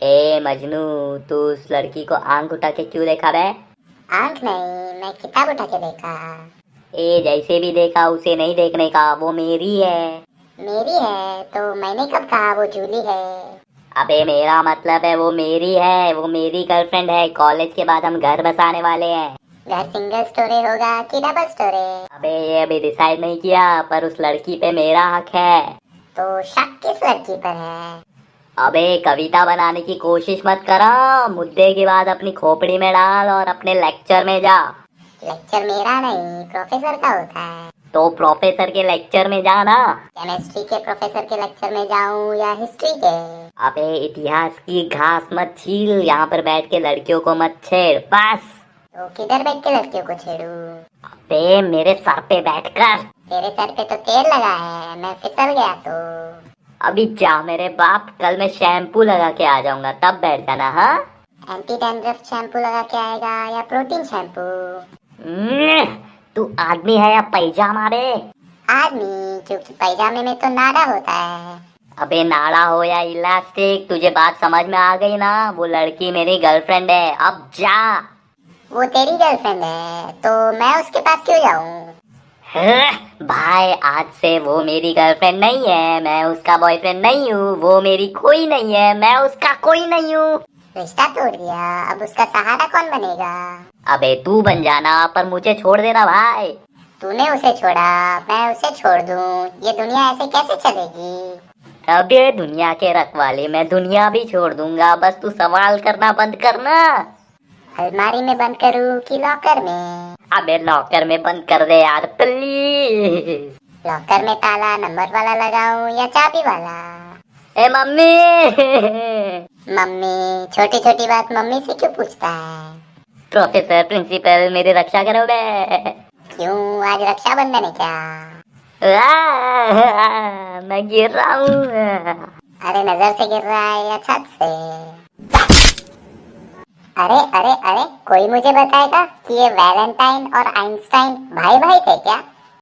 ए मजनू, तू उस लड़की को आंख उठा के क्यों देखा बे? आंख नहीं, मैं किताब उठा के देखा। ए जैसे भी देखा उसे नहीं देखने का, वो मेरी है। मेरी है तो मैंने कब कहा वो जूली है? अबे मेरा मतलब है वो मेरी है, वो मेरी गर्लफ्रेंड है। कॉलेज के बाद हम घर बसाने वाले हैं। घर सिंगल स्टोरी होगा कि डबल स्टोरी? अबे ये अभी डिसाइड नहीं किया, पर उस लड़की पे मेरा हक है। तो शक किस लड़की पर है? अबे कविता बनाने की कोशिश मत करो, मुद्दे की बात अपनी खोपड़ी में डाल और अपने लेक्चर में जा। लेक्चर मेरा नहीं, प्रोफेसर का होता है। तो प्रोफेसर के लेक्चर में जा ना। केमिस्ट्री के प्रोफेसर के लेक्चर में जाऊं या हिस्ट्री के? अबे इतिहास की घास मत छील, यहाँ पर बैठ के लड़कियों को मत छेड़ बस। तो किधर बैठ के लड़कियों को छेड़ूं? अबे मेरे सर पे बैठकर। तेरे सर पे तो तेल लगा है, मैं फिसल गया तो? अभी जा मेरे बाप, कल मैं शैम्पू लगा के आ जाऊंगा, तब बैठ जाना। हाँ एंटी डैंड्रफ शैम्पू लगा के आएगा या प्रोटीन शैम्पू? तू आदमी है या पैजामा बे? आदमी, क्योंकि पैजामे में तो नाड़ा होता है। अबे नाड़ा हो या इलास्टिक, तुझे बात समझ में आ गई ना? वो लड़की मेरी गर्लफ्रेंड है, अब जा। वो तेरी गर्लफ्रेंड है तो मैं उसके पास क्यों जाऊं? भाई आज से वो मेरी गर्लफ्रेंड नहीं है, मैं उसका बॉयफ्रेंड नहीं हूँ। वो मेरी कोई नहीं है, मैं उसका कोई नहीं हूँ। रिश्ता तोड़ दिया, अब उसका सहारा कौन बनेगा? अबे तू बन जाना, पर मुझे छोड़ देना भाई। तूने उसे छोड़ा, मैं उसे छोड़ दूं? ये दुनिया ऐसे कैसे चलेगी? अबे दुनिया के रखवाले, मैं दुनिया भी छोड़ दूंगा, बस तू सवाल करना बंद करना। अलमारी में बंद करूं कि लॉकर में? अबे लॉकर में बंद कर दे यार प्लीज। लॉकर में ताला नंबर वाला लगाऊं या चाबी वाला? ए मम्मी। मम्मी, छोटी छोटी बात मम्मी से क्यों पूछता है? प्रोफेसर प्रिंसिपल मेरी रक्षा करो बे। क्यों, आज रक्षाबंधन है क्या? मैं गिर रहा हूँ। अरे नजर से गिर रहा है या छत से? अरे अरे अरे, कोई मुझे बताएगा कि ये वैलेंटाइन और आइंस्टाइन भाई भाई थे क्या?